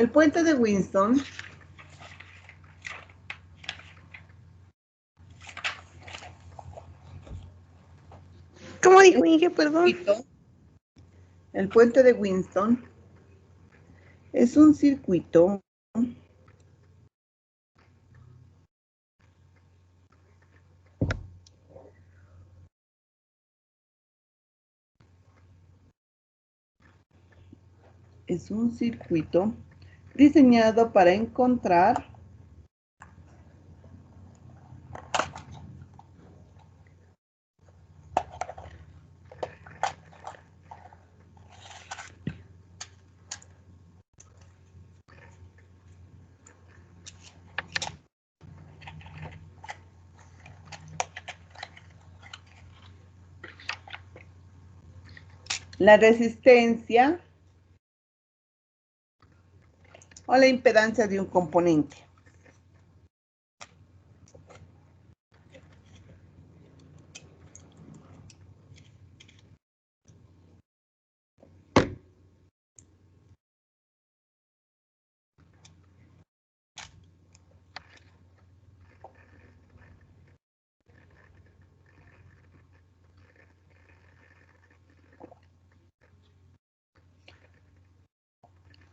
El puente de Winston ¿Cómo dijo Inge? Perdón. el puente de Winston es un circuito diseñado para encontrar la resistencia o la impedancia de un componente.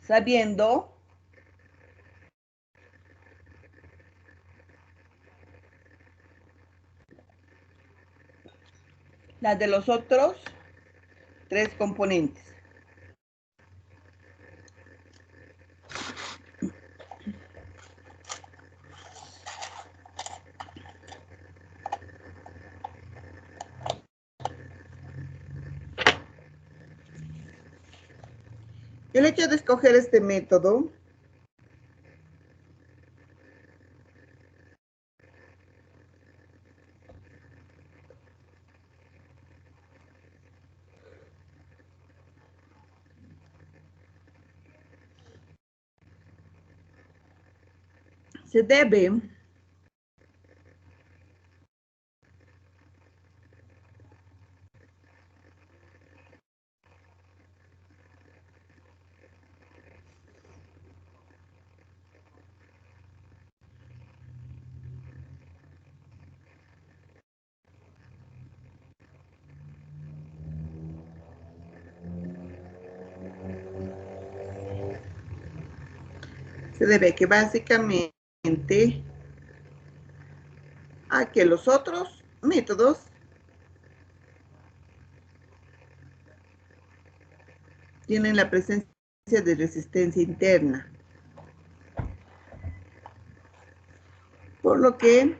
Sabiendo la de los otros tres componentes. El hecho de escoger este método se debe que básicamente a que los otros métodos tienen la presencia de resistencia interna, por lo que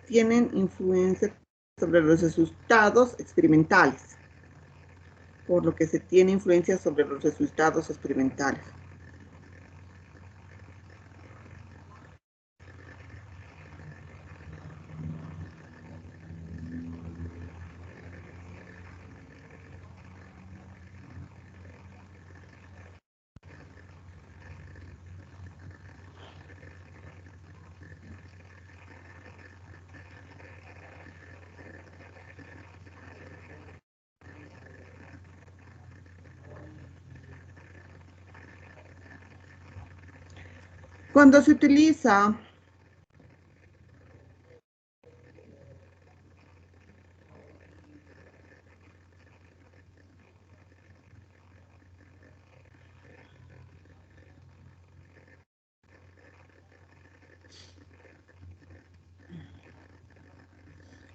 tienen influencia sobre los resultados experimentales, por lo que se tiene influencia sobre los resultados experimentales. Cuando se utiliza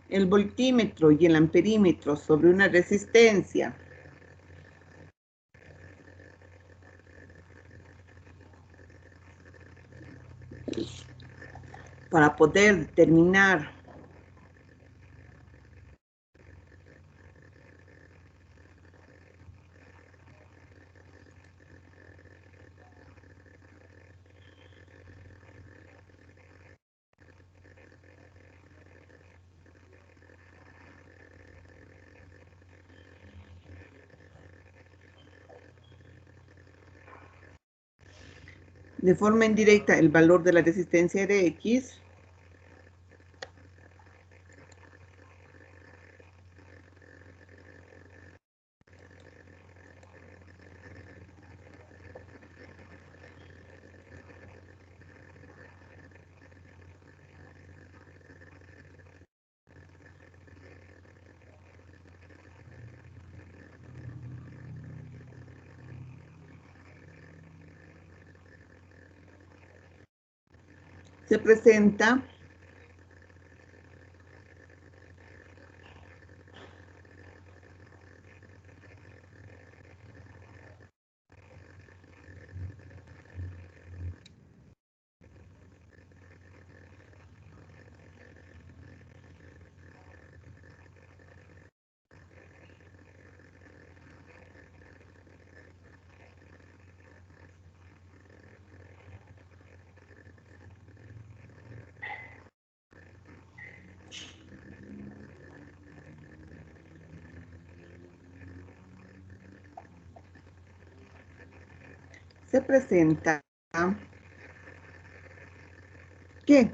el voltímetro y el amperímetro sobre una resistencia para poder determinar de forma indirecta el valor de la resistencia de X, se presenta ¿qué?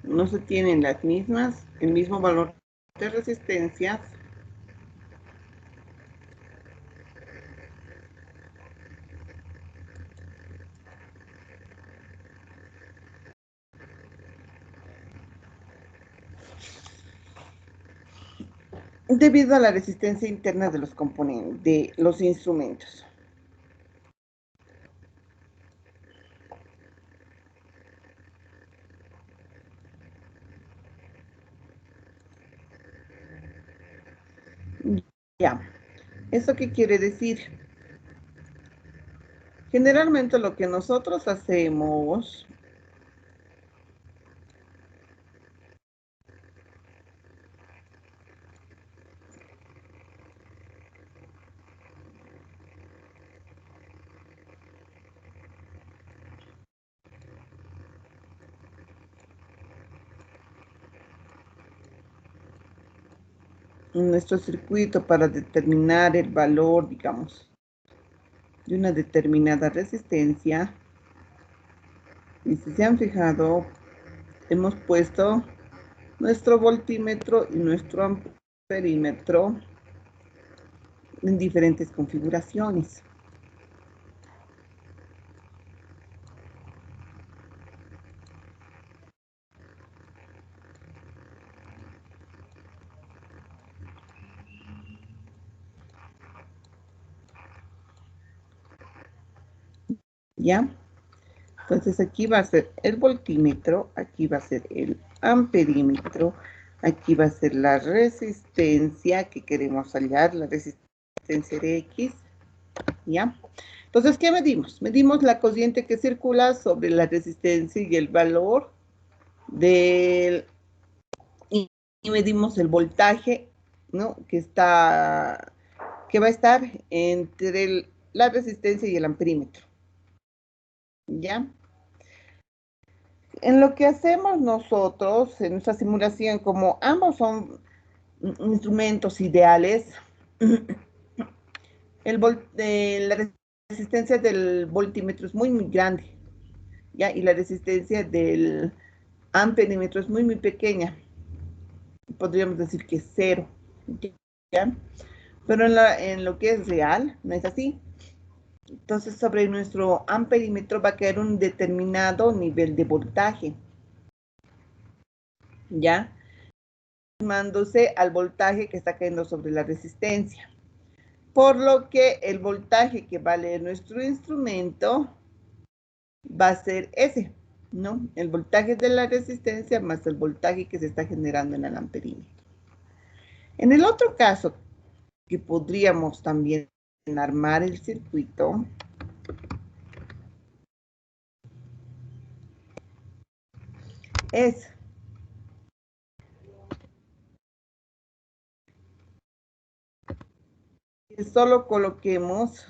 No se tienen las mismas, el mismo valor de resistencias debido a la resistencia interna de los componentes, de los instrumentos. Ya, ¿eso qué quiere decir? Generalmente lo que nosotros hacemos en nuestro circuito para determinar el valor, digamos, de una determinada resistencia, y si se han fijado, hemos puesto nuestro voltímetro y nuestro amperímetro en diferentes configuraciones. ¿Ya? Entonces aquí va a ser el voltímetro, aquí va a ser el amperímetro, aquí va a ser la resistencia que queremos hallar, la resistencia de X, ¿ya? Entonces, ¿qué medimos? Medimos la corriente que circula sobre la resistencia y el valor del... Y medimos el voltaje, ¿no? Que va a estar entre la resistencia y el amperímetro, ¿ya? En lo que hacemos nosotros, en nuestra simulación, como ambos son instrumentos ideales, la resistencia del voltímetro es muy, muy grande, ¿ya? Y la resistencia del amperímetro es muy, muy pequeña. Podríamos decir que es cero, ¿ya? Pero en lo que es real, no es así. Entonces, sobre nuestro amperímetro va a caer un determinado nivel de voltaje, ¿ya? Aproximándose al voltaje que está cayendo sobre la resistencia. Por lo que el voltaje que va a leer nuestro instrumento va a ser ese, ¿no? El voltaje de la resistencia más el voltaje que se está generando en el amperímetro. En el otro caso, que podríamos también armar el circuito, es que solo coloquemos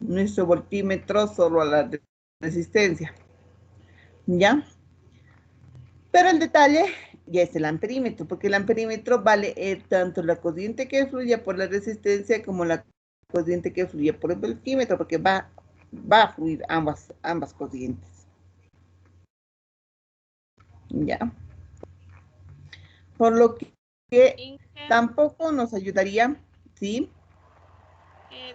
nuestro voltímetro solo a la resistencia, ¿ya? Pero el detalle ya es el amperímetro, porque el amperímetro va a leer tanto la corriente que fluye por la resistencia como la corriente que fluye por el voltímetro, porque va a fluir ambas corrientes. ¿Ya? Por lo que Inge, tampoco nos ayudaría, ¿sí?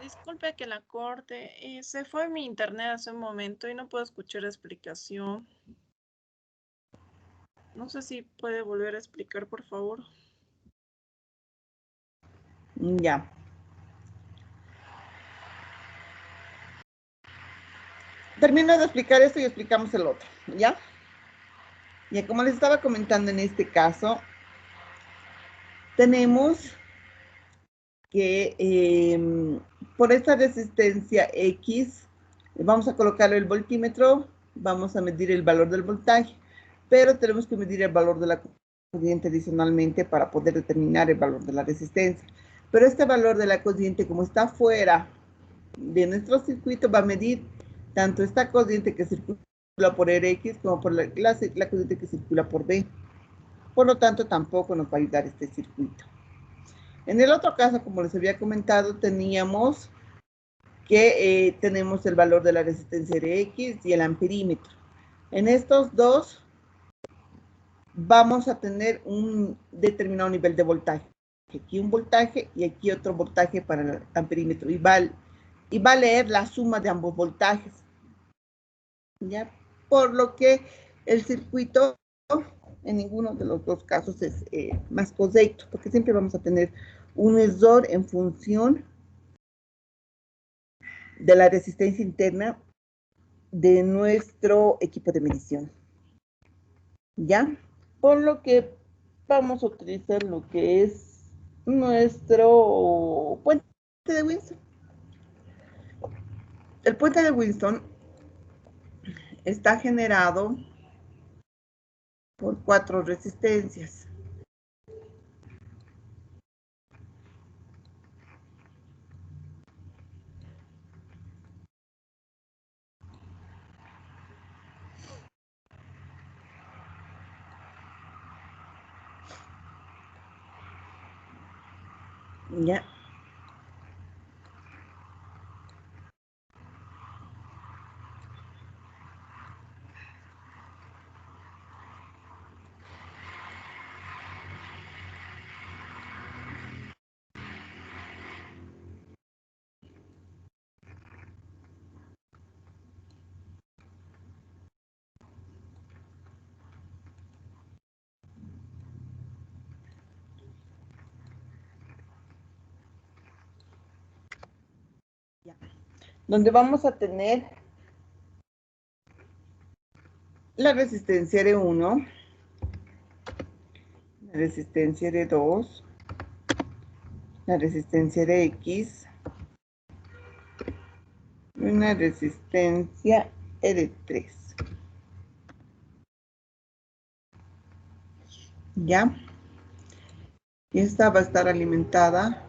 Disculpe que la corte. Se fue mi internet hace un momento y no puedo escuchar la explicación. No sé si puede volver a explicar, por favor. Ya. Termino de explicar esto y explicamos el otro, ¿ya? Ya como les estaba comentando en este caso, tenemos que por esta resistencia X, vamos a colocar el voltímetro, vamos a medir el valor del voltaje, pero tenemos que medir el valor de la corriente adicionalmente para poder determinar el valor de la resistencia. Pero este valor de la corriente, como está fuera de nuestro circuito, va a medir tanto esta corriente que circula por Rx como por la corriente que circula por B. Por lo tanto, tampoco nos va a ayudar este circuito. En el otro caso, como les había comentado, teníamos que tenemos el valor de la resistencia de X y el amperímetro. En estos dos vamos a tener un determinado nivel de voltaje. Aquí un voltaje y aquí otro voltaje para el amperímetro. Y va a leer la suma de ambos voltajes. ¿Ya? Por lo que el circuito en ninguno de los dos casos es más correcto, porque siempre vamos a tener un error en función de la resistencia interna de nuestro equipo de medición. ¿Ya? Por lo que vamos a utilizar lo que es nuestro puente de Winston. El puente de Winston está generado por 4 resistencias. ¿Ya? Donde vamos a tener la resistencia de 1, la resistencia de 2, la resistencia de X, y una resistencia de 3. ¿Ya? Y esta va a estar alimentada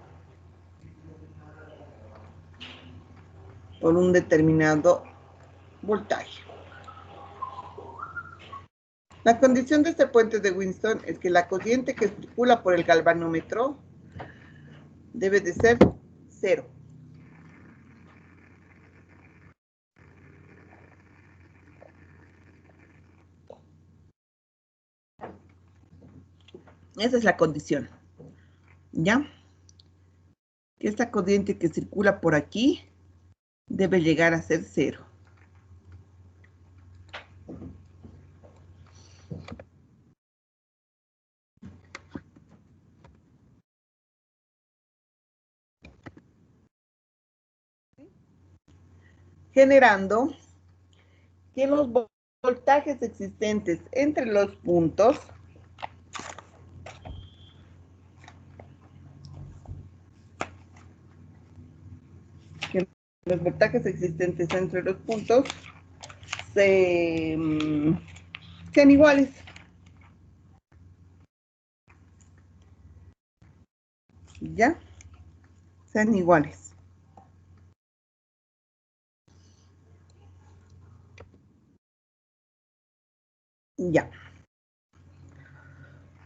por un determinado voltaje. La condición de este puente de Winston es que la corriente que circula por el galvanómetro debe de ser 0. Esa es la condición. ¿Ya? Que esta corriente que circula por aquí debe llegar a ser 0. Generando que los voltajes existentes entre los puntos sean iguales. ¿Ya? Sean iguales. Ya.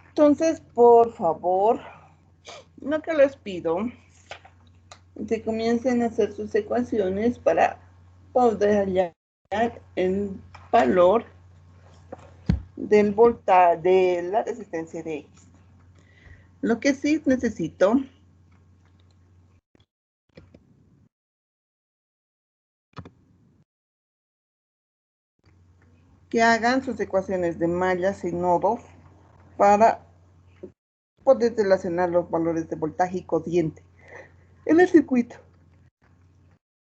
Entonces, por favor, lo que les pido es que comiencen a hacer sus ecuaciones para poder hallar el valor del de la resistencia de X. Lo que sí necesito que hagan sus ecuaciones de mallas y nodos para poder relacionar los valores de voltaje y corriente en el circuito.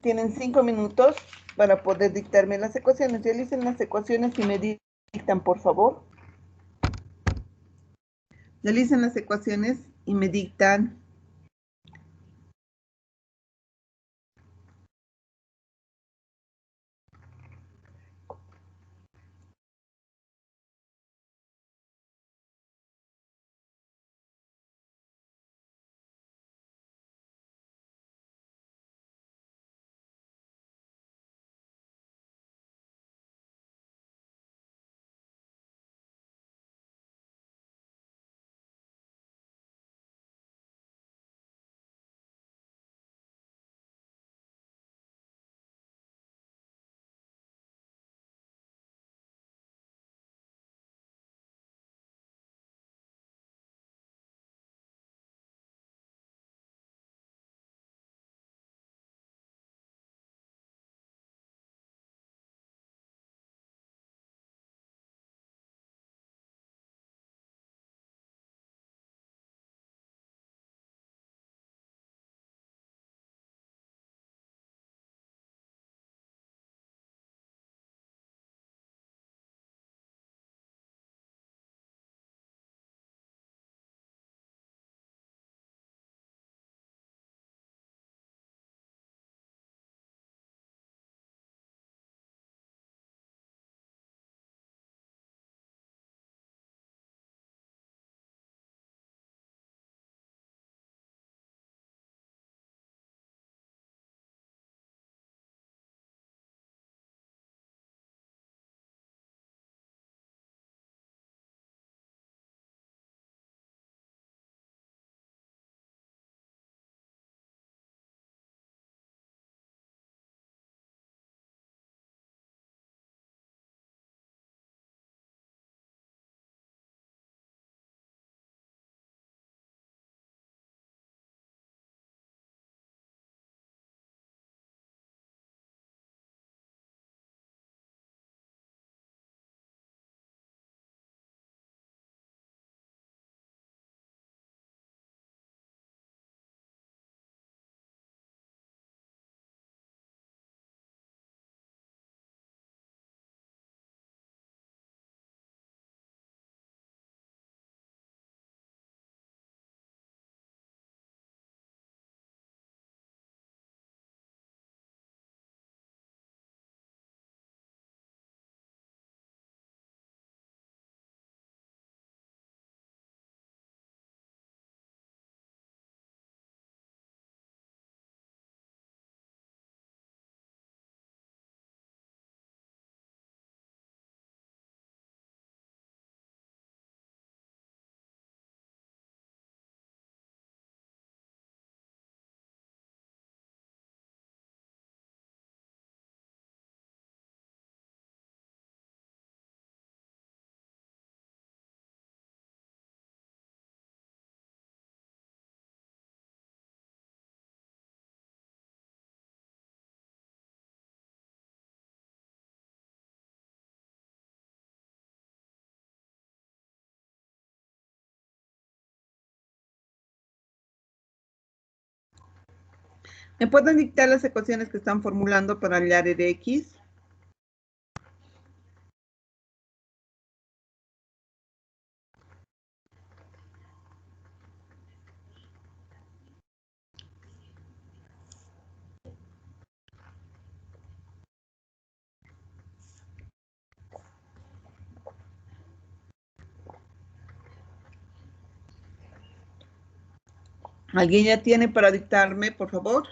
Tienen 5 minutos para poder dictarme las ecuaciones. Realicen las ecuaciones y me dictan, por favor. Realicen las ecuaciones y me dictan. ¿Me pueden dictar las ecuaciones que están formulando para hallar el X? ¿Alguien ya tiene para dictarme, por favor?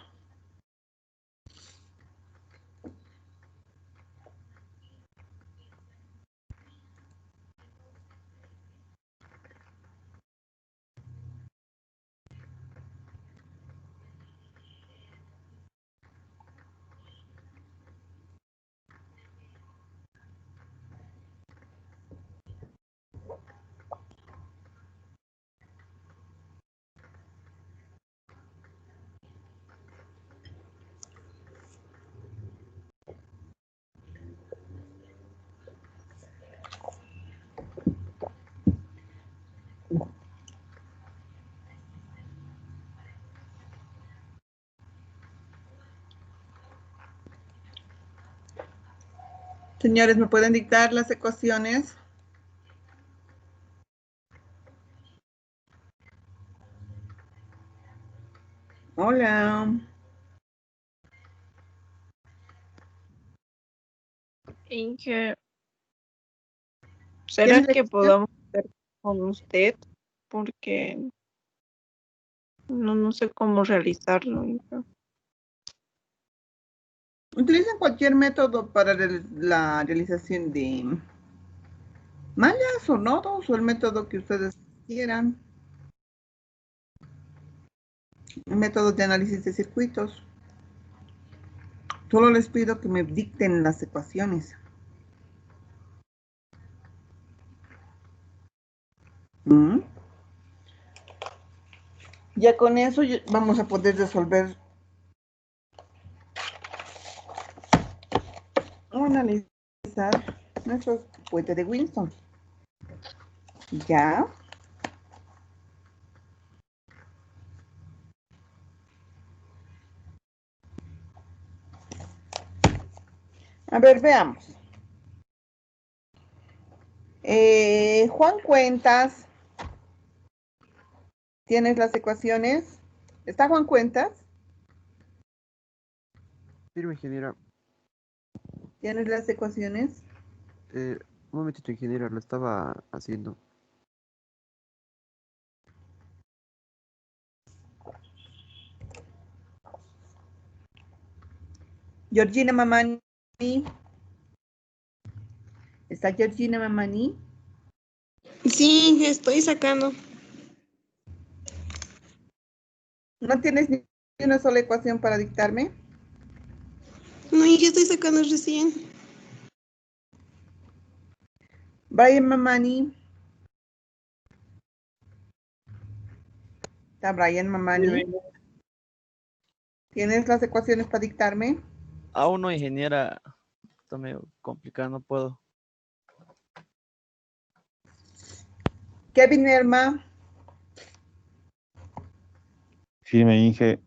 Señores, ¿me pueden dictar las ecuaciones? Hola. Inge, ¿Tienes ¿será la que ecuación? podamos hacer con usted? Porque no sé cómo realizarlo, Inge. Utilicen cualquier método para la realización de mallas o nodos o el método que ustedes quieran. Métodos de análisis de circuitos. Solo les pido que me dicten las ecuaciones. ¿Mm? Ya con eso vamos a poder resolver o analizar nuestro puente de Winston. ¿Ya? A ver, veamos. Juan Cuentas, ¿tienes las ecuaciones? ¿Está Juan Cuentas? Firme, ingeniera. ¿Tienes las ecuaciones? Un momentito, ingeniera, lo estaba haciendo. Georgina Mamani. ¿Está Georgina Mamani? Sí, estoy sacando. ¿No tienes ni una sola ecuación para dictarme? No, y ya estoy sacando recién. Brian Mamani. ¿Está Brian Mamani? ¿Tienes las ecuaciones para dictarme? Aún no, ingeniera. Está medio complicado, no puedo. Kevin Erma. Firme, Inge.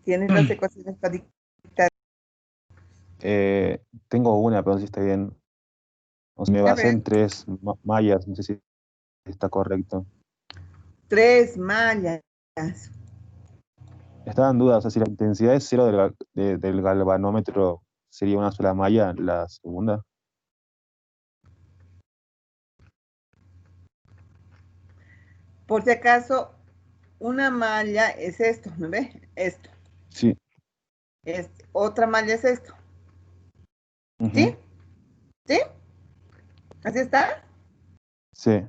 ¿Tienes las ecuaciones para dictar? Tengo una, pero no sé si está bien. O sea, me A basé ver. en 3 mallas, no sé si está correcto. 3 mallas. Estaba en duda, o sea, si la intensidad es cero del galvanómetro, ¿sería una sola malla la segunda? Por si acaso, una malla es esto, ¿me ve? Esto. Sí. Otra malla es esto. Ujú. ¿Sí? ¿Sí? ¿Así está? Sí.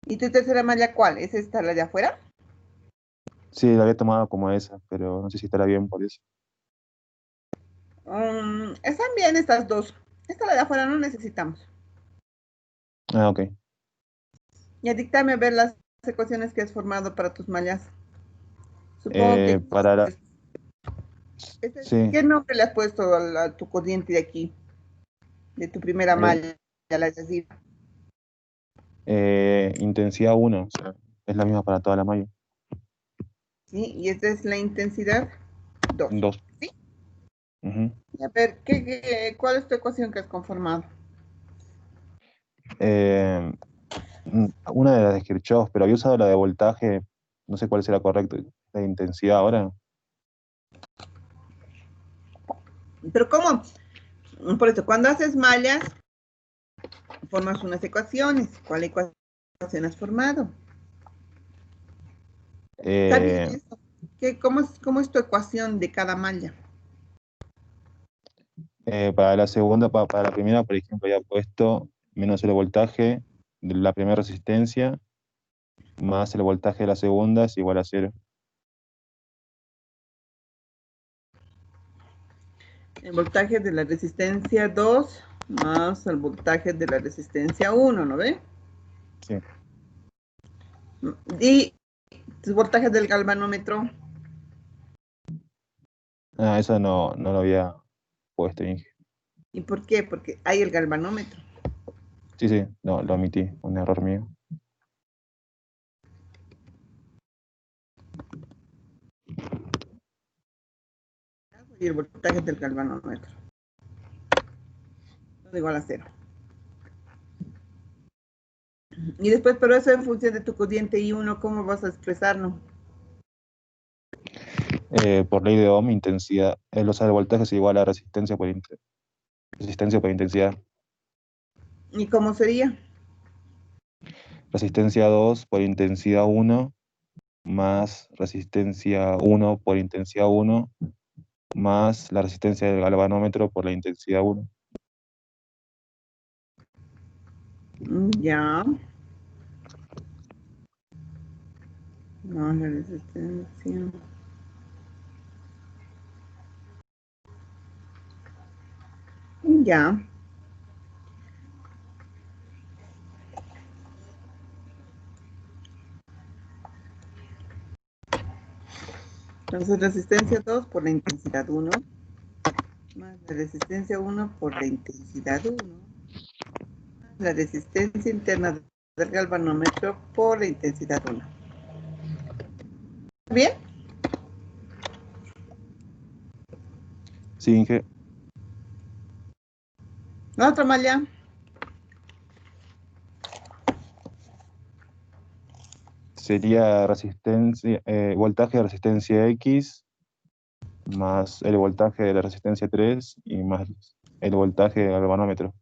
¿Y tu tercera malla cuál? ¿Es esta la de afuera? Sí, la había tomado como esa, pero no sé si estará bien por eso. Están bien estas dos. Esta la de afuera no necesitamos. Ah, ok. Y dictame a ver las ecuaciones que has formado para tus mallas. Supongo que... Para la... Sí. ¿Qué nombre le has puesto a tu corriente de aquí? De tu primera malla, la de así. Intensidad 1, o sea, es la misma para toda la malla. ¿Sí? Y esta es la intensidad 2. 2. ¿Sí? Ujú. Y a ver, ¿cuál es tu ecuación que has conformado? Una de las de Kirchhoff, pero había usado la de voltaje, no sé cuál será correcto, la de intensidad ahora. Pero ¿cómo? Por eso, cuando haces mallas, formas unas ecuaciones. ¿Cuál ecuación has formado? Está bien Eh, eso. ¿Cómo es tu ecuación de cada malla? para la segunda, para la primera, por ejemplo, había puesto menos el voltaje de la primera resistencia más el voltaje de la segunda es igual a 0. El voltaje de la resistencia 2 más el voltaje de la resistencia 1, ¿no ve? Sí. Y tus voltajes del galvanómetro. Ah, eso no lo había puesto, Inge. ¿Y por qué? Porque hay el galvanómetro. Sí, no, lo omití, un error mío. Y el voltaje del galvanómetro. igual a 0. Y después, pero eso en función de tu cociente I1, ¿cómo vas a expresarlo? Por ley de Ohm, intensidad, o sea, el voltaje es igual a resistencia por intensidad. ¿Y cómo sería? Resistencia 2 por intensidad 1 más resistencia 1 por intensidad 1 más la resistencia del galvanómetro por la intensidad 1. Ya. No, la resistencia. Ya. Entonces, resistencia 2 por la intensidad 1, más la resistencia 1 por la intensidad 1, más la resistencia interna del galvanómetro por la intensidad 1. ¿Bien? Sí, Inge. La otra malla. Sería resistencia, voltaje de resistencia X más el voltaje de la resistencia 3 y más el voltaje del galvanómetro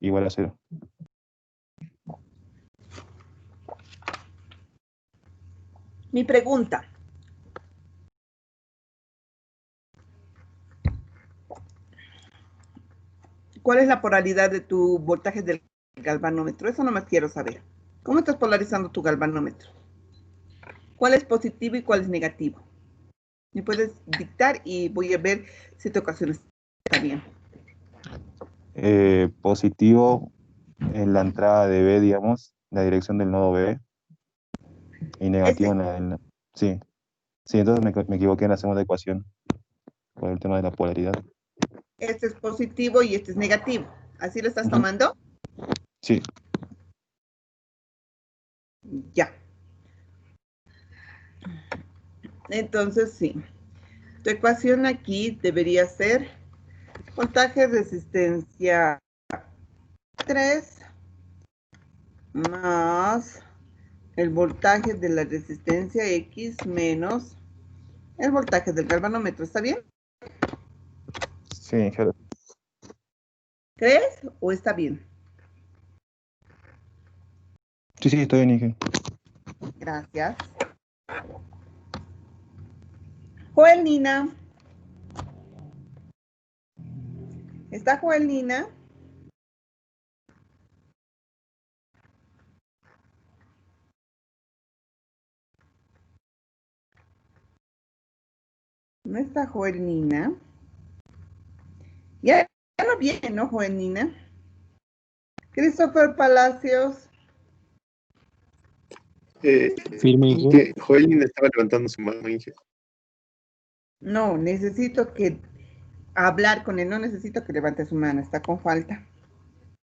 igual a 0. Mi pregunta. ¿Cuál es la polaridad de tu voltaje del galvanómetro? Eso no me quiero saber. ¿Cómo estás polarizando tu galvanómetro? ¿Cuál es positivo y cuál es negativo? Me puedes dictar y voy a ver si tu ecuación está bien. Positivo en la entrada de B, digamos, la dirección del nodo B, y negativo en la... Sí, sí, entonces me equivoqué en la segunda ecuación por el tema de la polaridad. Este es positivo y este es negativo. ¿Así lo estás tomando? Sí. Ya. Entonces, sí. Tu ecuación aquí debería ser voltaje resistencia 3 más el voltaje de la resistencia X menos el voltaje del galvanómetro. ¿Está bien? Sí, claro. ¿Crees o está bien? Sí, sí, estoy bien, Inge. Gracias. Joel Nina. ¿Está Joel Nina? ¿No está Joel Nina? Ya no viene, ¿no, Joel Nina? Christopher Palacios. Firme, Inge. Joelín estaba levantando su mano, Inge. No, necesito que hablar con él, no necesito que levante su mano, está con falta.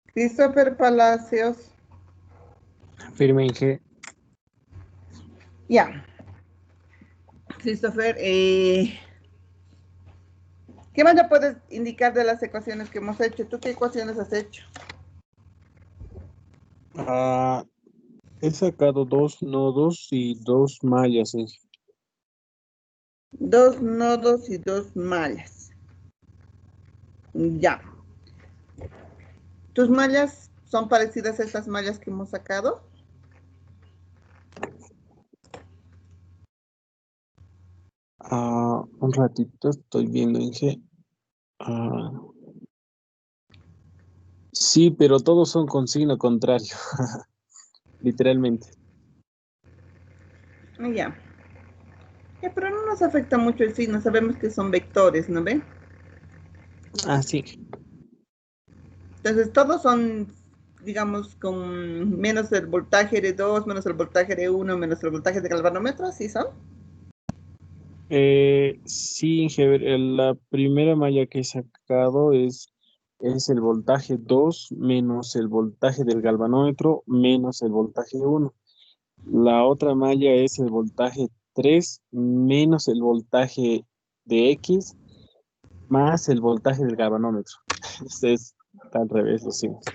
Christopher Palacios. Firme, Inge. Ya. Christopher, ¿qué más le puedes indicar de las ecuaciones que hemos hecho? ¿Tú qué ecuaciones has hecho? He sacado 2 nodos y 2 mallas, Inge. 2 nodos y 2 mallas. Ya. ¿Tus mallas son parecidas a estas mallas que hemos sacado? Un ratito, estoy viendo, Inge. Sí, pero todos son con signo contrario. Literalmente. Ya. Pero no nos afecta mucho el signo, sabemos que son vectores, ¿no ven? Sí. Entonces todos son, digamos, con menos el voltaje de 2, menos el voltaje de 1, menos el voltaje de galvanómetro, ¿así son? Sí, Inge, la primera malla que he sacado es el voltaje 2 menos el voltaje del galvanómetro menos el voltaje 1. La otra malla es el voltaje 3 menos el voltaje de X más el voltaje del galvanómetro. Está al revés, lo siento.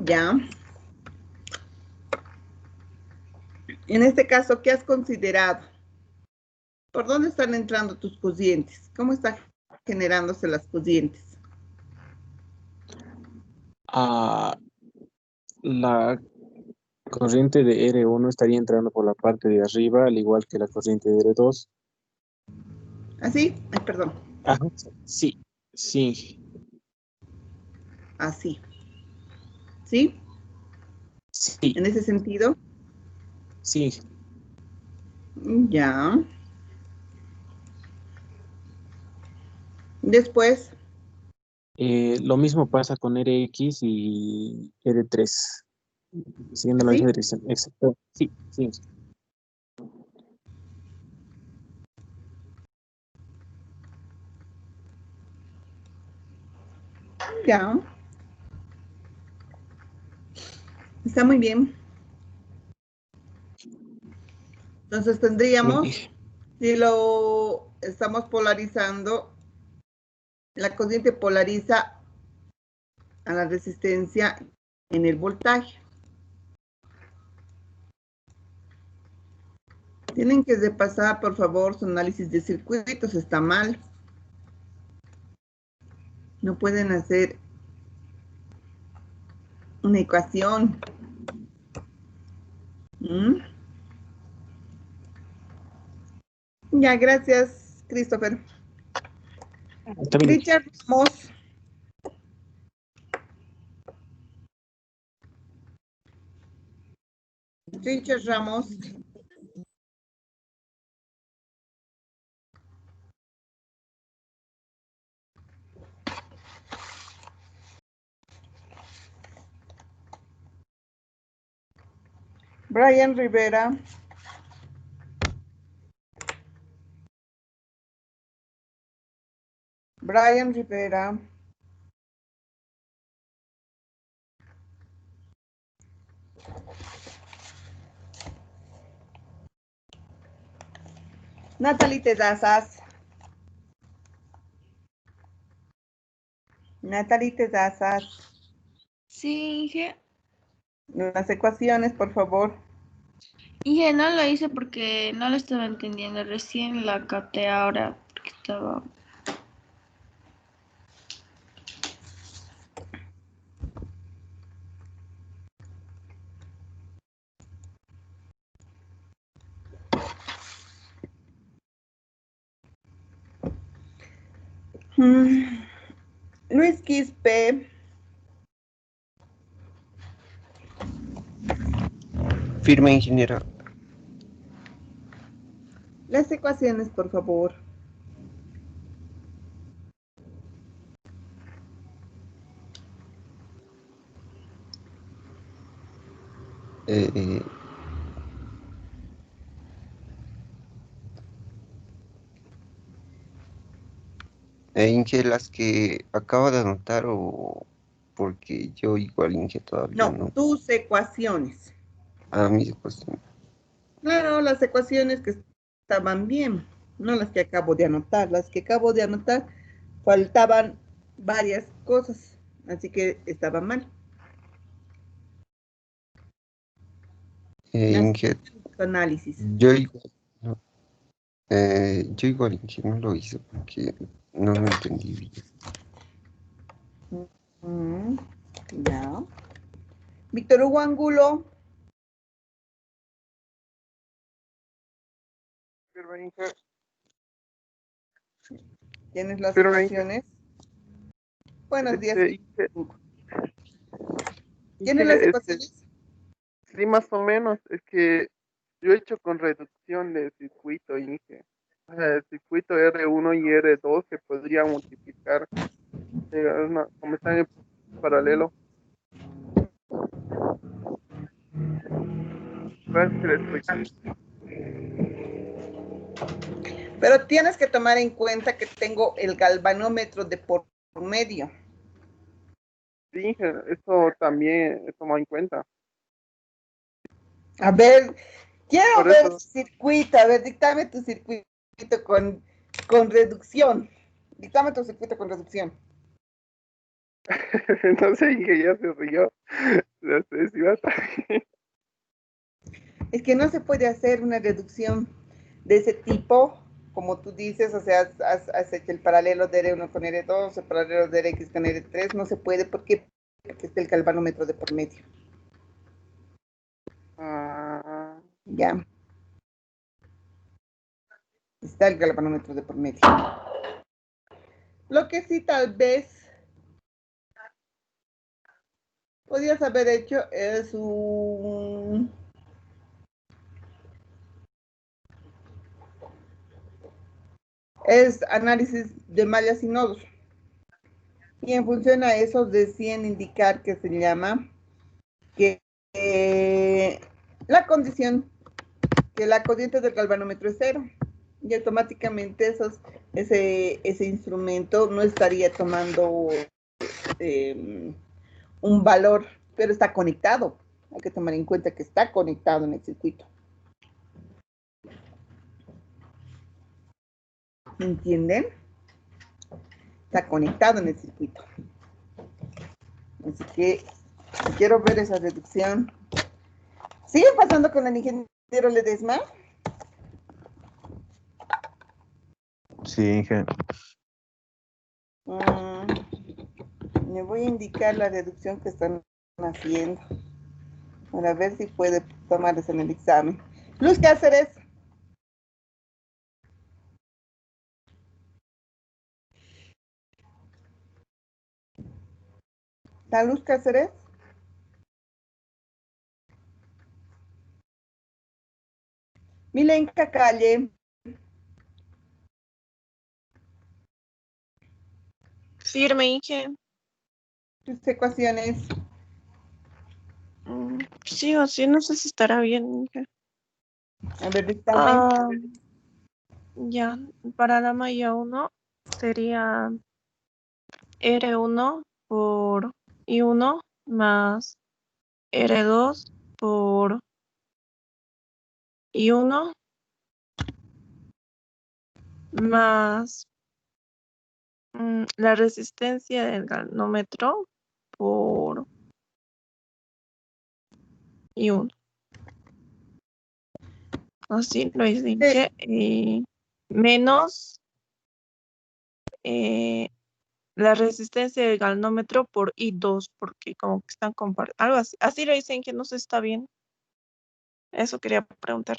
Ya. En este caso, ¿qué has considerado? ¿Por dónde están entrando tus cocientes? ¿Cómo están generándose las cocientes? Ah, la corriente de R1 estaría entrando por la parte de arriba, al igual que la corriente de R2. ¿Así? Ay, perdón. Ajá, sí, sí, Así. ¿Sí? sí, En ese sentido. sí. Ya. Después, Lo mismo pasa con RX y R3, siguiendo la ¿así? misma dirección. Exacto. Sí, sí. Ya. Está muy bien. Entonces tendríamos, Sí. si lo estamos polarizando, la corriente polariza a la resistencia en el voltaje. Tienen que repasar, por favor, su análisis de circuitos. Está mal. No pueden hacer una ecuación. ¿Mm? Ya, gracias, Christopher. Está bien. Richard Ramos. Richard Ramos. Brian Rivera. Brian Rivera. Natalie Tedazas. Natalie Tedazas. Sí, Inge. Las ecuaciones, por favor. Inge, no lo hice porque no lo estaba entendiendo. Recién la capté ahora porque estaba... Luis Quispe. Firme, ingeniera. Las ecuaciones, por favor. Eh, Inge, las que acabo de anotar o porque yo igual Inge todavía No, no. tus ecuaciones. A mis cuestiones. Claro, las ecuaciones que estaban bien, no las que acabo de anotar. Las que acabo de anotar faltaban varias cosas, así que estaban mal. Las Inge, análisis. yo igual, no, yo igual Inge no lo hice porque no lo entendí bien. Ya. Víctor Hugo Angulo. ¿Tienes las ecuaciones? Buenos días. ¿Tienes las ecuaciones? Sí, más o menos. Es que yo he hecho con reducción de circuito, Inge. O sea, el circuito R1 y R2 se podría multiplicar, como están en paralelo. ¿Cuál es el explicación? Pero tienes que tomar en cuenta que tengo el galvanómetro de por medio. Sí, Inge, eso también he tomado en cuenta. A ver, quiero Por ver eso, tu circuito. A ver, dictame tu circuito con reducción. Dictame tu circuito con reducción. No sé, Inge ya se rió. No sé si va a estar bien. Es que no se puede hacer una reducción de ese tipo, como tú dices, o sea, has hecho el paralelo de R1 con R2, el paralelo de RX con R3, no se puede, ¿por qué? Porque está el galvanómetro de por medio. Ah, Ya, está el galvanómetro de por medio. Lo que sí tal vez podrías haber hecho es análisis de mallas y nodos. Y en función a eso decían indicar que se llama que la condición, que la corriente del galvanómetro es cero. Y automáticamente ese instrumento no estaría tomando un valor, pero está conectado. Hay que tomar en cuenta que está conectado en el circuito. ¿Entienden? Está conectado en el circuito. Así que quiero ver esa reducción. ¿Siguen pasando con el ingeniero Ledesma? Sí, Inge. Me voy a indicar la reducción que están haciendo para ver si puede tomar eso en el examen. Luz Cáceres. ¿Está Luz Cáceres? Milenka Calle. Firme, Inge. Tus ecuaciones. Sí o sí, no sé si estará bien, Inge. A ver, dictamen. Ya, para la malla 1 sería R1 por I1 más R2 por I1 más la resistencia del galvanómetro por I1. Así lo hice. Menos la resistencia del galvanómetro por I2, porque como que están compartiendo. Algo así. Así lo dicen que no sé si está bien. Eso quería preguntar.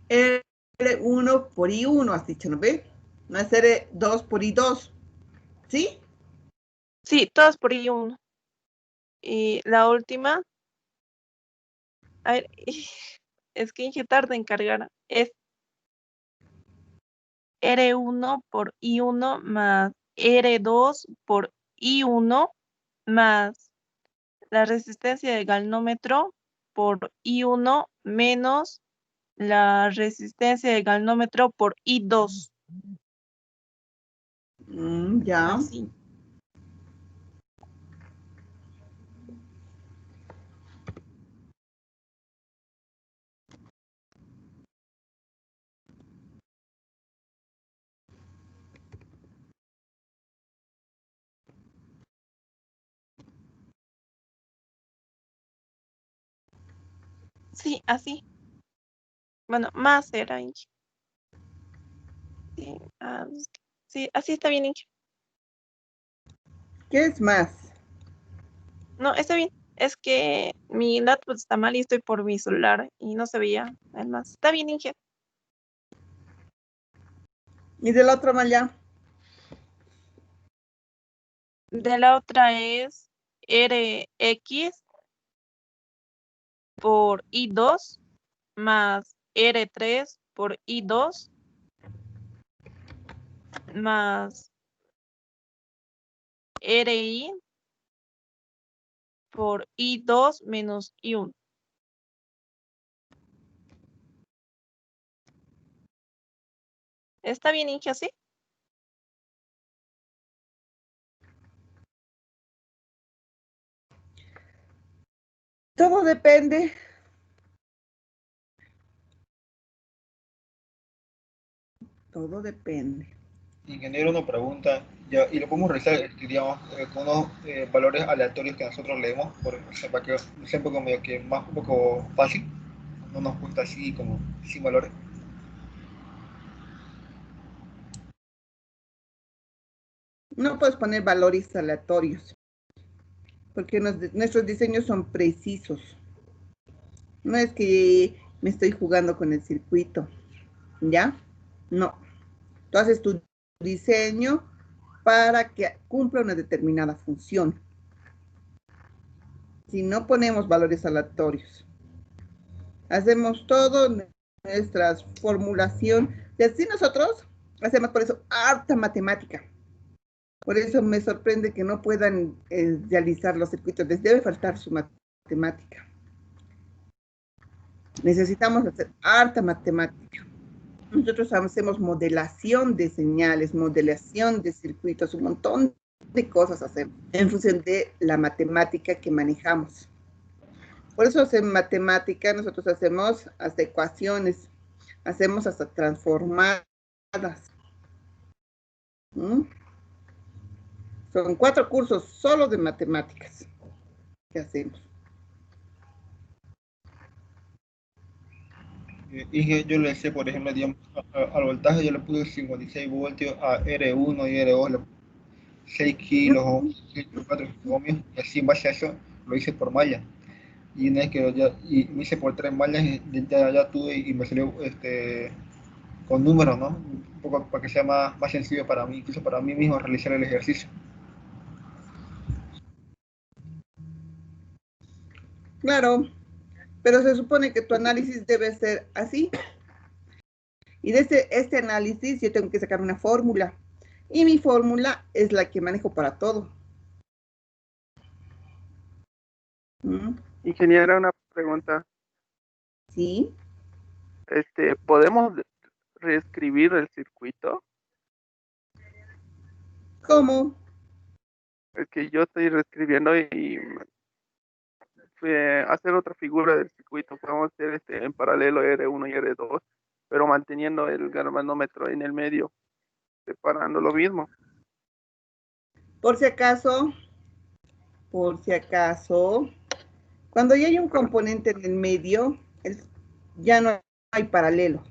R1 por I1, has dicho, ¿no ve? No es R2 por I2. ¿Sí? Sí, todas por I1. Y la última, a ver, es que Inge tarda en cargar, es R1 por I1 más R2 por I1 más la resistencia del galvanómetro por I1 menos la resistencia del galvanómetro por I2. Ya. Así. Sí, así. Bueno, más era Inge. Sí, sí, así está bien, Inge. ¿Qué es más? No, está bien. Es que mi laptop está mal y estoy por mi celular y no se veía. Además, está bien, Inge. ¿Y del otro malla? De la otra es Rx por I2 más R3 por I2 más RI por I2 menos I1. ¿Está bien, Inge, así? Todo depende Todo depende. Ingeniero, una pregunta, ya, y lo podemos realizar, digamos, con unos valores aleatorios que nosotros leemos, para que sea un poco, medio que más, un poco fácil, no nos cuesta así como sin valores. No puedes poner valores aleatorios, porque nuestros diseños son precisos. No es que me estoy jugando con el circuito, ¿ya? No. Tú haces tu diseño para que cumpla una determinada función. Si no ponemos valores aleatorios, hacemos todo nuestra formulación, y así nosotros hacemos por eso harta matemática. Por eso me sorprende que no puedan realizar los circuitos, les debe faltar su matemática. Necesitamos hacer harta matemática. Nosotros hacemos modelación de señales, modelación de circuitos, un montón de cosas hacemos en función de la matemática que manejamos. Por eso en matemática nosotros hacemos hasta ecuaciones, hacemos hasta transformadas. ¿Mm? Son 4 cursos solo de matemáticas que hacemos. Y yo le sé, por ejemplo, digamos, al voltaje yo le puse 56 voltios, a R1 y R2 le puse 6 kilos o 4 ohmios, y así en base a eso lo hice por malla. Y una vez que y me hice por 3 mallas, ya tuve y me salió con números, ¿no? Un poco para que sea más sencillo para mí, incluso para mí mismo realizar el ejercicio. Claro, pero se supone que tu análisis debe ser así. Y de este análisis yo tengo que sacar una fórmula. Y mi fórmula es la que manejo para todo. ¿Mm? Ingeniera, una pregunta. ¿Sí? ¿Podemos reescribir el circuito? ¿Cómo? Es que yo estoy reescribiendo y hacer otra figura del circuito. Podemos hacer en paralelo R1 y R2, pero manteniendo el galvanómetro en el medio, separando lo mismo. Por si acaso, cuando ya hay un componente en el medio, ya no hay paralelo.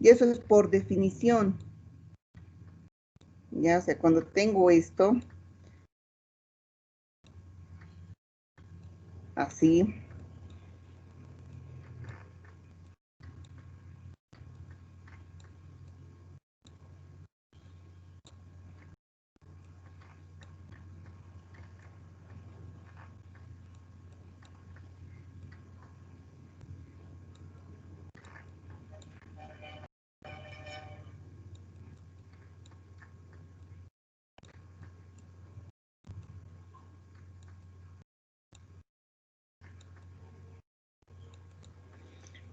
Y eso es por definición. Ya, o sea, cuando tengo esto, así,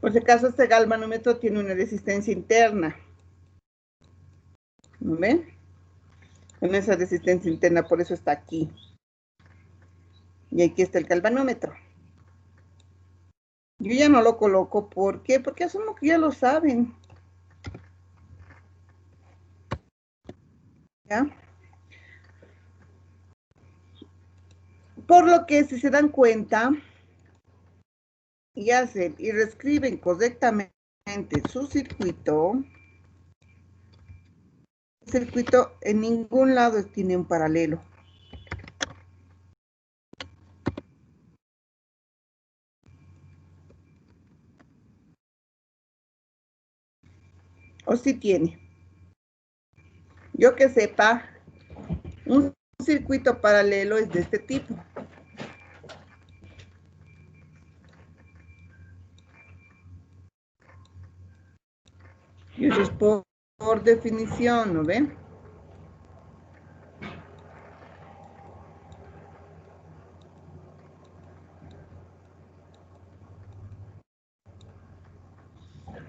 por si acaso este galvanómetro tiene una resistencia interna. ¿No ven? Con esa resistencia interna, por eso está aquí. Y aquí está el galvanómetro. Yo ya no lo coloco, ¿por qué? Porque asumo que ya lo saben. ¿Ya? Por lo que, si se dan cuenta, y hacen y reescriben correctamente su circuito, el circuito en ningún lado tiene un paralelo. O sí tiene. Yo que sepa, un circuito paralelo es de este tipo. Y eso es por definición, ¿no ven?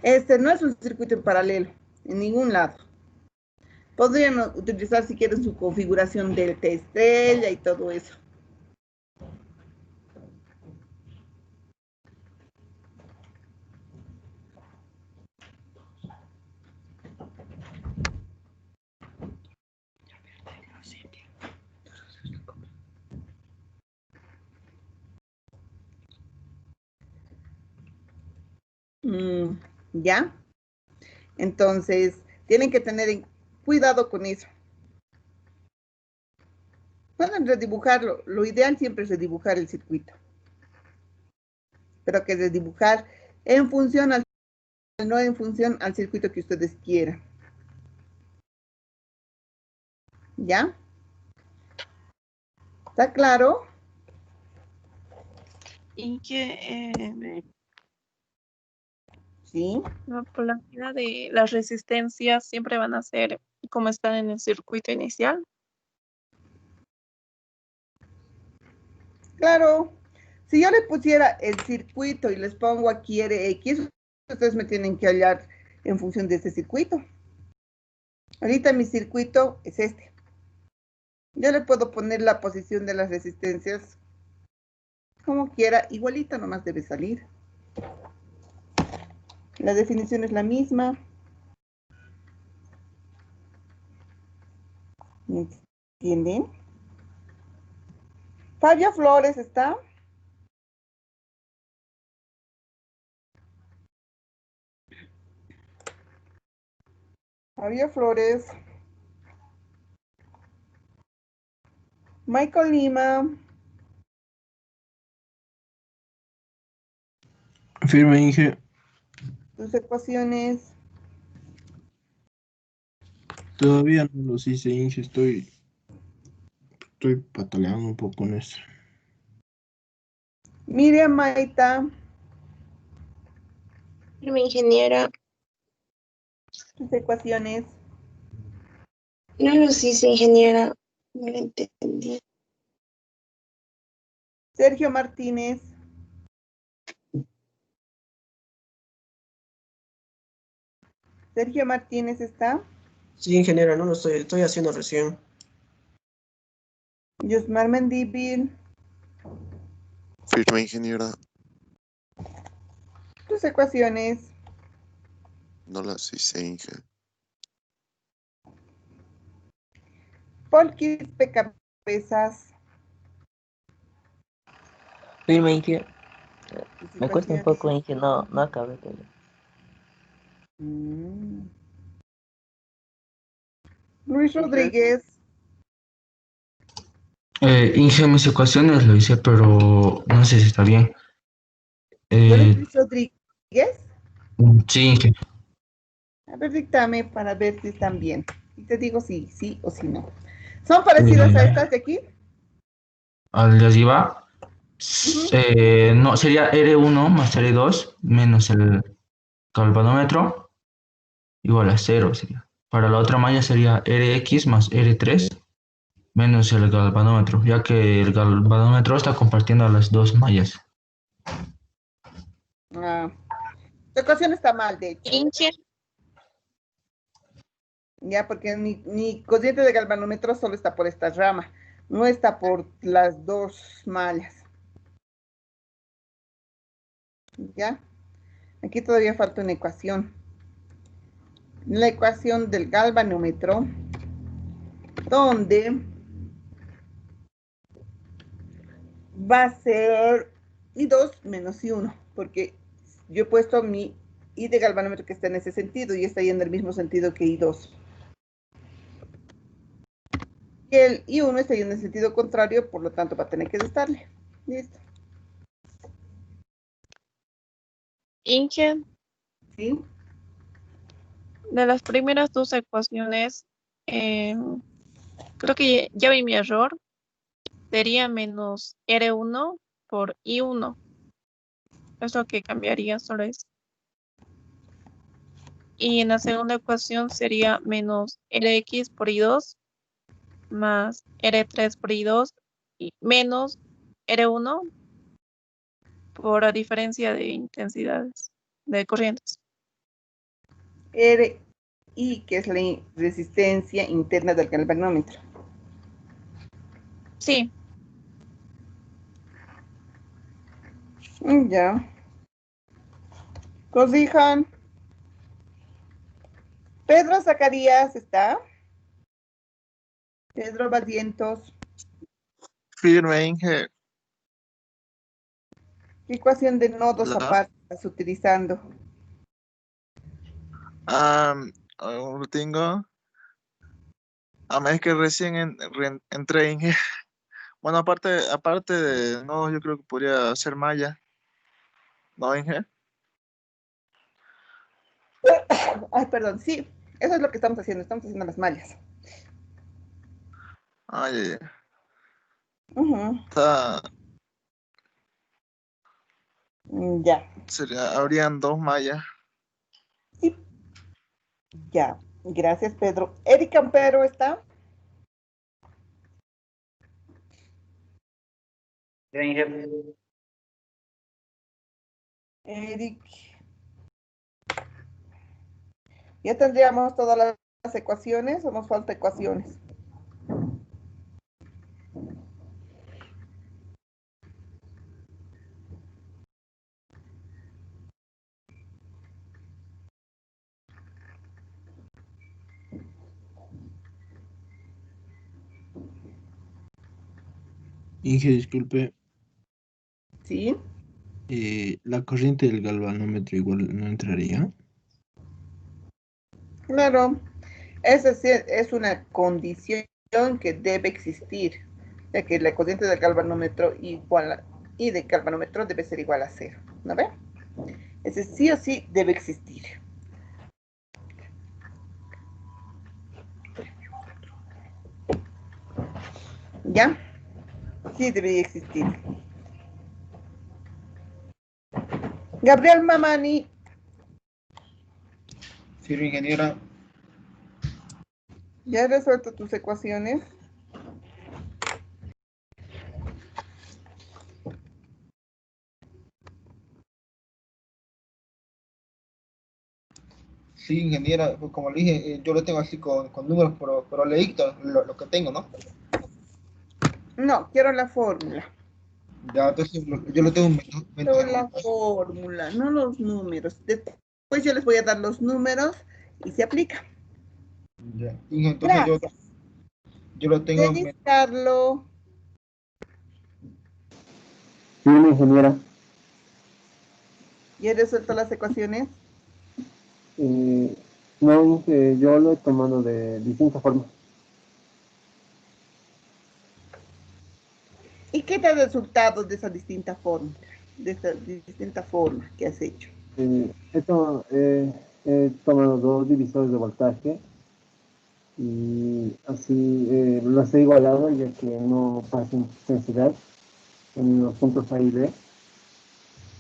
Este no es un circuito en paralelo, en ningún lado. Podrían utilizar si quieren su configuración delta estrella y todo eso. ¿Ya? Entonces, tienen que tener cuidado con eso. Pueden redibujarlo. Lo ideal siempre es redibujar el circuito. Pero que redibujar en función al, no en función al circuito que ustedes quieran. ¿Ya? ¿Está claro? Y que Sí. la polaridad de las resistencias siempre van a ser como están en el circuito inicial. Claro. Si yo le pusiera el circuito y les pongo aquí RX, ustedes me tienen que hallar en función de este circuito. Ahorita mi circuito es este. Yo le puedo poner la posición de las resistencias como quiera, igualita nomás debe salir. La definición es la misma. ¿Me entienden? Fabio Flores está. Fabio Flores. Michael Lima. Firme, Inge. Tus ecuaciones. Todavía no los hice, Inge. Estoy pataleando un poco con eso. Miriam Maita. Firme, ingeniera. Tus ecuaciones. No los hice, ingeniera. No lo entendí. Sergio Martínez. Sergio Martínez está. Sí, ingeniera, no lo estoy haciendo recién. Yusmar Mendívil. Firme, ingeniera. Tus ecuaciones. No las hice, Inge. Polkis Pecabezas. Firme, Inge. Tus Me cuesta un ecuaciones. poco, Inge, no acabé todavía. Luis Rodríguez. Inge, mis ecuaciones lo hice, pero no sé si está bien. ¿Tú eres Luis Rodríguez? Sí, Inge. A ver, dictame para ver si están bien. Y te digo si sí o si no. ¿Son parecidas a estas de aquí? Al de arriba, no, sería R1 más R2 menos el galvanómetro igual a 0 sería. Para la otra malla sería RX más R3 menos el galvanómetro, ya que el galvanómetro está compartiendo las dos mallas. Ah, tu ecuación está mal, de hecho. Ya, porque mi corriente de galvanómetro solo está por esta rama, no está por las dos mallas. ¿Ya? Aquí todavía falta una ecuación. La ecuación del galvanómetro, donde va a ser I2 menos I1, porque yo he puesto mi I de galvanómetro que está en ese sentido y está yendo en el mismo sentido que I2. Y el I1 está yendo en sentido contrario, por lo tanto va a tener que restarle. Listo. Inge. Sí. De las primeras dos ecuaciones, creo que ya vi mi error. Sería menos R1 por I1. Es lo que cambiaría, solo eso. Y en la segunda ecuación sería menos Rx por I2 más R3 por I2 y menos R1 por la diferencia de intensidades de corrientes. RI, que es la resistencia interna del galvanómetro. Sí. Ya. Corrijan. Pedro Zacarías está. Pedro Barrientos. Firme, Inge. ¿Qué ecuación de nodos aparte estás utilizando? Lo tengo. Es que recién entré en... Bueno, aparte de... No, yo creo que podría ser malla. ¿No, Inge? Ay, perdón, sí, eso es lo que estamos haciendo las mallas. Ya. Ujú. Ya. Habrían 2 mallas. Sí. Ya. Gracias, Pedro. Eric Campero está. Eric. Ya tendríamos todas las ecuaciones o nos falta ecuaciones. Inge, disculpe. Sí. La corriente del galvanómetro igual no entraría. Claro. Esa sí es una condición que debe existir, ya que la corriente del galvanómetro y del galvanómetro debe ser igual a 0, ¿no ve? Ese sí o sí debe existir. ¿Ya? Sí debería existir. Gabriel Mamani. Sí, ingeniera. ¿Ya has resuelto tus ecuaciones? Sí, ingeniera, pues como le dije, yo lo tengo así con números, pero leí lo que tengo, ¿no? No, quiero la fórmula. Ya, entonces yo lo tengo Quiero la fórmula, no los números. Después yo les voy a dar los números y se aplica. Ya. Entonces Gracias. yo lo tengo. Denis Carlo. Sí, ingeniera. ¿Ya he resuelto las ecuaciones? No, yo lo he tomado de distintas formas. ¿Y qué te ha resultado de esa distinta forma? De esta distinta forma que has hecho. He tomado 2 divisores de voltaje y así los he igualado ya que no pasen intensidad en los puntos A y B.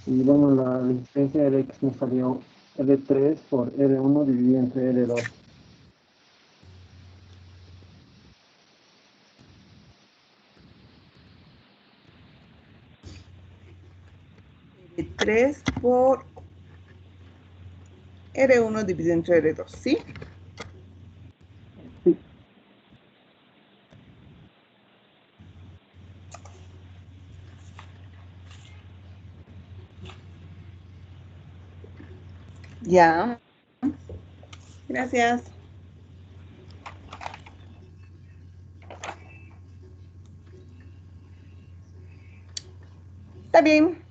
Y bueno, la resistencia Rx me salió R3 por R1 dividido entre R2. R3 por R1 dividido entre R2, ¿sí? Sí. Ya. Gracias. Está bien.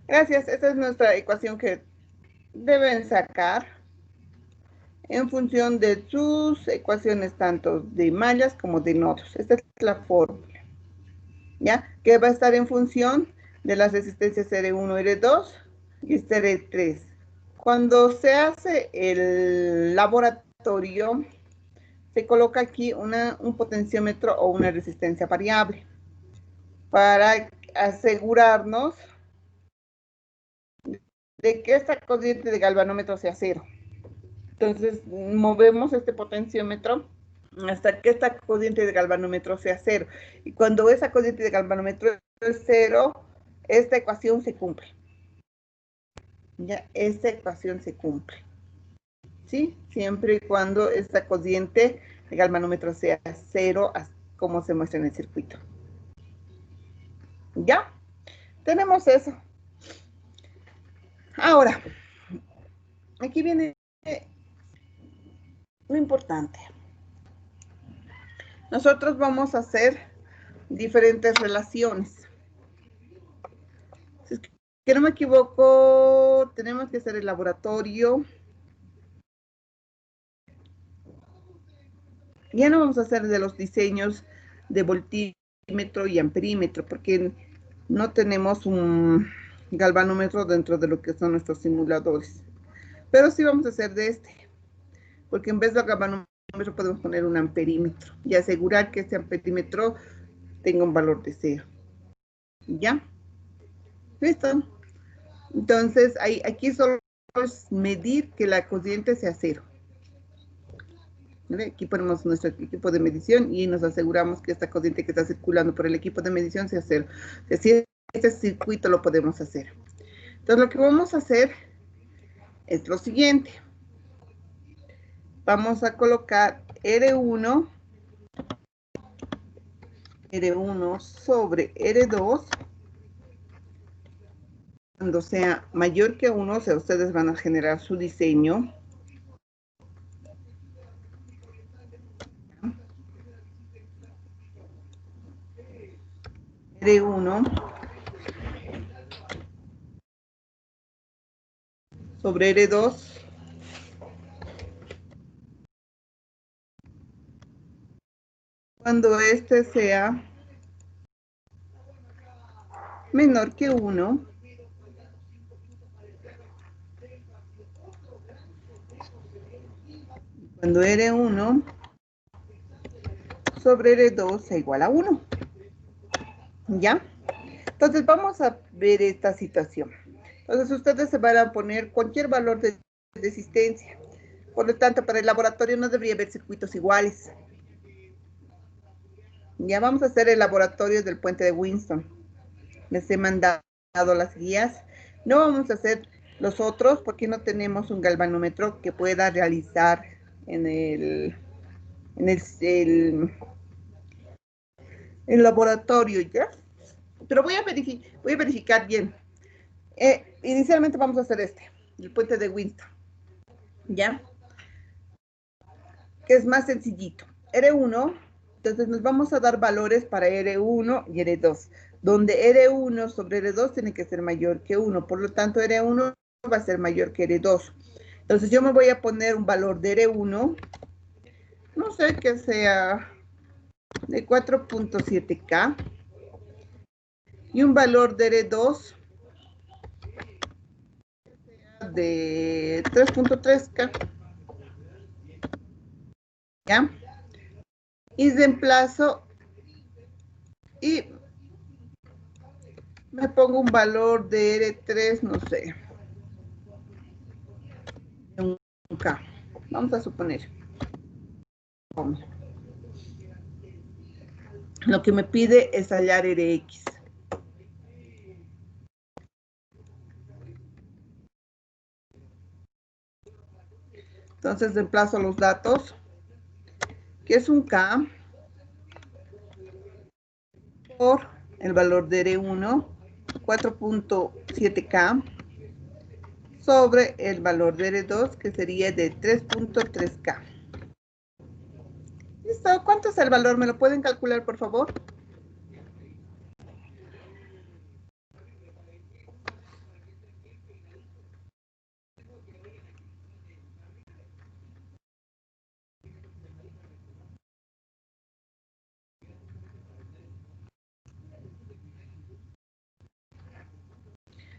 Gracias. Esta es nuestra ecuación que deben sacar en función de sus ecuaciones tanto de mallas como de nodos. Esta es la fórmula, ¿ya? Que va a estar en función de las resistencias R1, R2 y R3. Cuando se hace el laboratorio, se coloca aquí un potenciómetro o una resistencia variable para asegurarnos de que esta corriente de galvanómetro sea 0. Entonces, movemos este potenciómetro hasta que esta corriente de galvanómetro sea 0. Y cuando esa corriente de galvanómetro es 0, esta ecuación se cumple. Ya, esta ecuación se cumple. ¿Sí? Siempre y cuando esta corriente de galvanómetro sea 0, como se muestra en el circuito. ¿Ya? Tenemos eso. Ahora, aquí viene lo importante. Nosotros vamos a hacer diferentes relaciones. Si es que no me equivoco, tenemos que hacer el laboratorio Ya no vamos a hacer de los diseños de voltímetro y amperímetro, porque no tenemos un galvanómetro dentro de lo que son nuestros simuladores. Pero sí vamos a hacer de este, porque en vez de galvanómetro podemos poner un amperímetro y asegurar que este amperímetro tenga un valor de 0. ¿Ya? ¿Listo? Entonces, aquí solo es medir que la corriente sea 0. ¿Vale? Aquí ponemos nuestro equipo de medición y nos aseguramos que esta corriente que está circulando por el equipo de medición sea 0. Es decir, este circuito lo podemos hacer. Entonces, lo que vamos a hacer es lo siguiente. Vamos a colocar R1 sobre R2. Cuando sea mayor que 1, o sea, ustedes van a generar su diseño. R1 sobre R2. Cuando este sea menor que 1, cuando R1 sobre R2 sea igual a 1. ¿Ya? Entonces vamos a ver esta situación. Entonces ustedes se van a poner cualquier valor de resistencia. Por lo tanto, para el laboratorio no debería haber circuitos iguales. Ya vamos a hacer el laboratorio del puente de Winston. Les he mandado las guías. No vamos a hacer los otros porque no tenemos un galvanómetro que pueda realizar en el laboratorio, ¿ya? Pero voy a verificar bien. Inicialmente vamos a hacer el puente de Winston, ¿ya? Que es más sencillito. R1, entonces nos vamos a dar valores para R1 y R2, donde R1 sobre R2 tiene que ser mayor que 1, por lo tanto R1 va a ser mayor que R2. Entonces yo me voy a poner un valor de R1, no sé, que sea de 4.7K, y un valor de R2 de 3.3K. ¿Ya? Y reemplazo y me pongo un valor de R3, no sé, un K. Vamos a suponer. Lo que me pide es hallar Rx. Entonces reemplazo los datos, que es un K, por el valor de R1, 4.7K, sobre el valor de R2, que sería de 3.3K. ¿Listo? ¿Cuánto es el valor? ¿Me lo pueden calcular, por favor?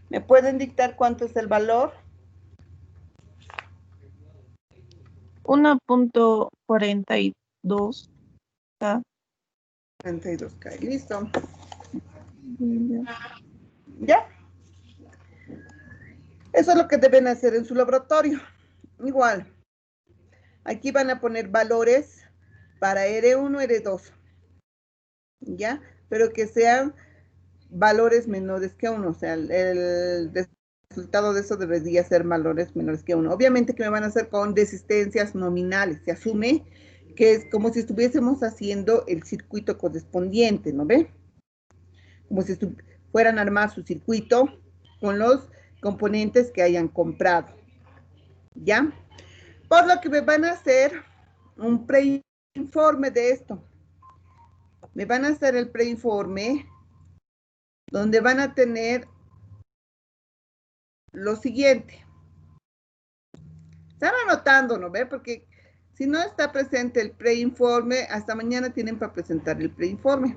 ¿Me pueden dictar cuánto es el valor? 1.42K. 42K, listo. ¿Ya? Eso es lo que deben hacer en su laboratorio. Igual, aquí van a poner valores para R1, R2. ¿Ya? Pero que sean valores menores que 1. O sea, el resultado de eso debería ser valores menores que 1. Obviamente que me van a hacer con resistencias nominales. Se asume que es como si estuviésemos haciendo el circuito correspondiente, ¿no ve? Como si fueran a armar su circuito con los componentes que hayan comprado. ¿Ya? Por lo que me van a hacer un preinforme de esto. Me van a hacer el preinforme donde van a tener lo siguiente. Están anotando, ¿no ve? Porque Si no está presente el preinforme, hasta mañana tienen para presentar el preinforme.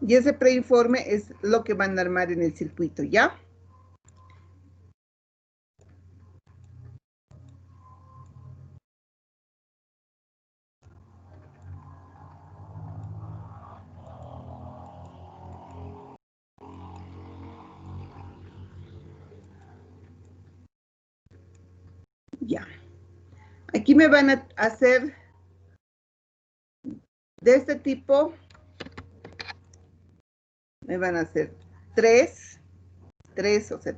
Y ese preinforme es lo que van a armar en el circuito, ¿ya? Ya. Aquí me van a hacer de este tipo, me van a hacer tres, o sea,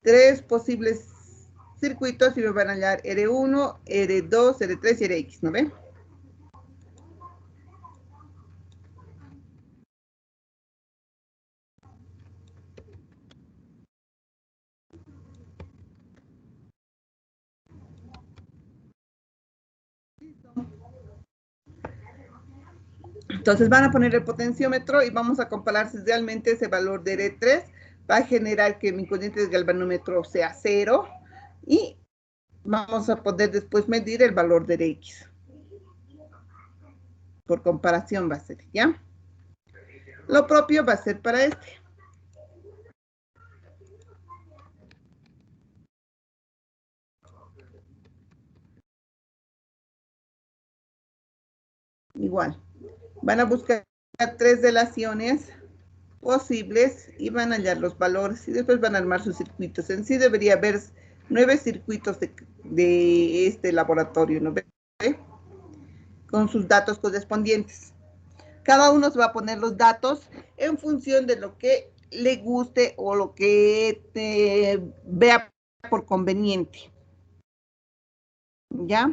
tres posibles circuitos y me van a hallar R1, R2, R3 y Rx, ¿no ven? Entonces van a poner el potenciómetro y vamos a comparar si realmente ese valor de R3 va a generar que mi corriente de galvanómetro sea 0 y vamos a poder después medir el valor de Rx. Por comparación va a ser, ¿ya? Lo propio va a ser para este. Igual. Van a buscar tres delaciones posibles y van a hallar los valores y después van a armar sus circuitos. En sí debería haber 9 circuitos de este laboratorio, ¿no ve? Con sus datos correspondientes. Cada uno se va a poner los datos en función de lo que le guste o lo que vea por conveniente. ¿Ya?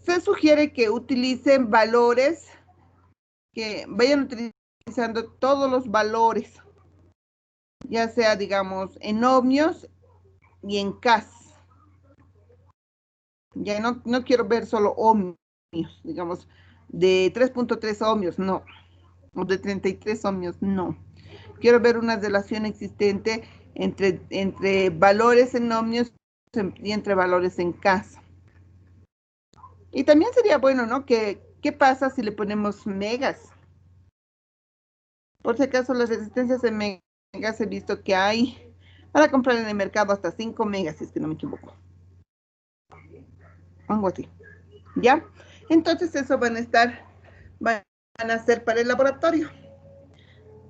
Se sugiere que utilicen valores, que vayan utilizando todos los valores, ya sea, digamos, en ohmios y en cas. Ya no quiero ver solo ohmios, digamos, de 3.3 ohmios, no. O de 33 ohmios, no. Quiero ver una relación existente entre valores en ohmios y entre valores en cas. Y también sería bueno, ¿no? ¿Qué pasa si le ponemos megas? Por si acaso las resistencias en megas he visto que hay para comprar en el mercado hasta 5 megas, si es que no me equivoco. Algo así. ¿Ya? Entonces eso van a hacer para el laboratorio.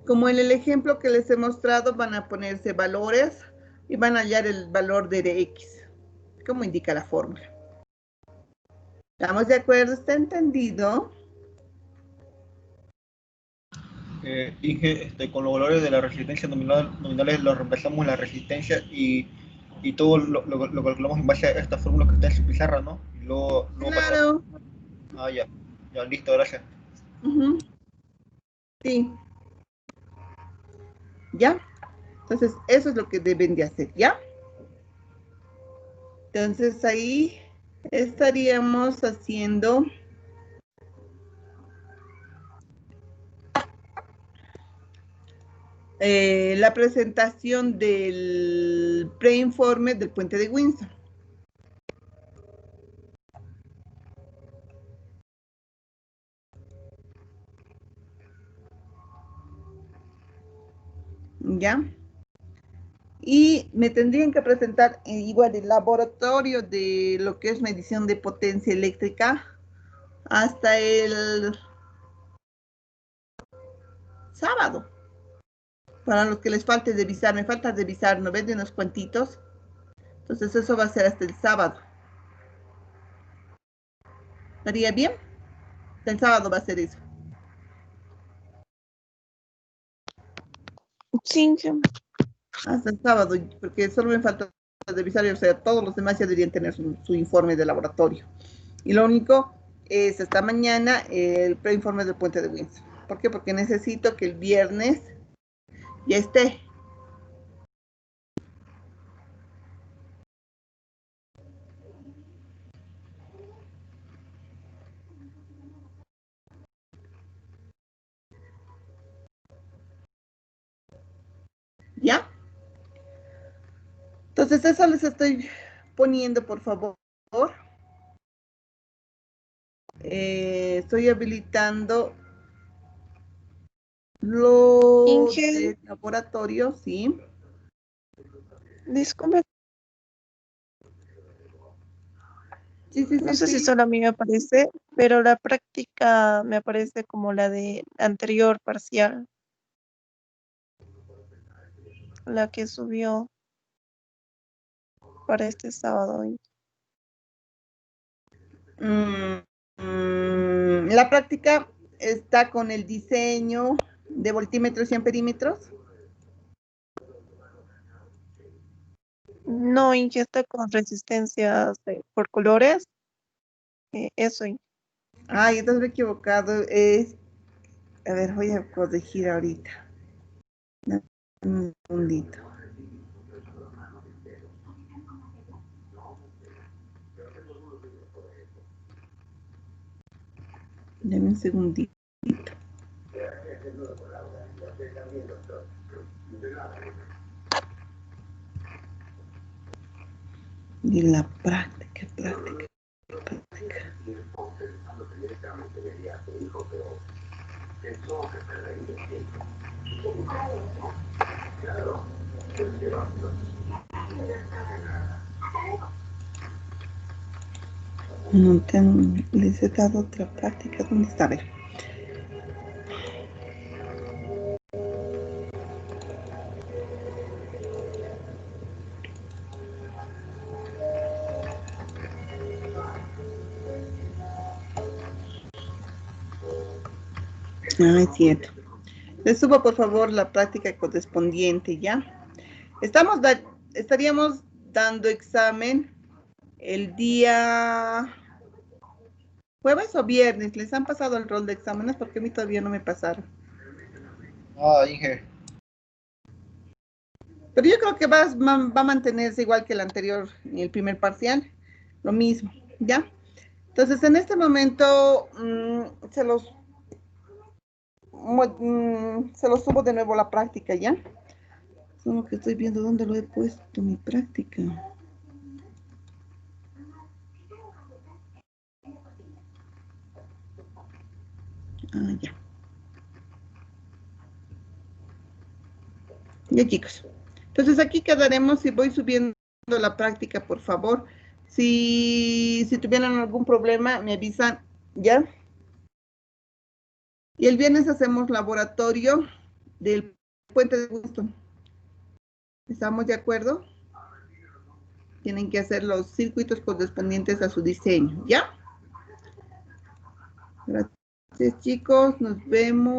Como en el ejemplo que les he mostrado, van a ponerse valores y van a hallar el valor de Rx, como indica la fórmula. ¿Estamos de acuerdo? ¿Está entendido? Inge, con los valores de la resistencia nominales los reemplazamos en la resistencia y todo lo calculamos en base a esta fórmula que está en su pizarra, ¿no? Y luego claro. Ah, ya, listo, gracias. Sí. ¿Ya? Entonces, eso es lo que deben de hacer, ¿ya? Entonces, ahí estaríamos haciendo la presentación del preinforme del puente de Windsor. ¿Ya? Y me tendrían que presentar igual el laboratorio de lo que es medición de potencia eléctrica hasta el sábado. Para los que les falte revisar, me falta revisar, ¿no ven? De unos cuantitos. Entonces eso va a ser hasta el sábado. ¿Estaría bien? Hasta el sábado va a ser eso. Sí. Hasta el sábado, porque solo me falta revisar, o sea, todos los demás ya deberían tener su informe de laboratorio. Y lo único es hasta mañana el preinforme del puente de Windsor. ¿Por qué? Porque necesito que el viernes ya esté. ¿Ya? Entonces, eso les estoy poniendo, por favor. Estoy habilitando lo Inge, de laboratorio, ¿sí? disculpe, Sí, sí, no sí, sé si sí. solo a mí me aparece, pero la práctica me aparece como la de anterior parcial, la que subió para este sábado. La práctica está con el diseño de voltímetros y amperímetros. No, Inge, está con resistencias por colores. Eso, Inge. Ay, entonces me he equivocado. A ver, voy a corregir ahorita. Un segundito. Dame un segundito. Y la práctica. No les he dado otra práctica. ¿Dónde está? A ver. Ah, es cierto. Les subo, por favor, la práctica correspondiente, ¿ya? Estaríamos dando examen el día jueves o viernes. ¿Les han pasado el rol de exámenes? Porque a mí todavía no me pasaron. Ah, Inge. Pero yo creo que va a mantenerse igual que el anterior, el primer parcial. Lo mismo, ¿ya? Entonces, en este momento se los subo de nuevo la práctica, ¿ya? Solo que estoy viendo dónde lo he puesto, mi práctica. Ah, ya. Ya, chicos. Entonces, aquí quedaremos y voy subiendo la práctica, por favor. Si tuvieran algún problema, me avisan, ¿ya? Y el viernes hacemos laboratorio del Puente de Houston. ¿Estamos de acuerdo? Tienen que hacer los circuitos correspondientes a su diseño, ¿ya? Gracias, chicos. Nos vemos.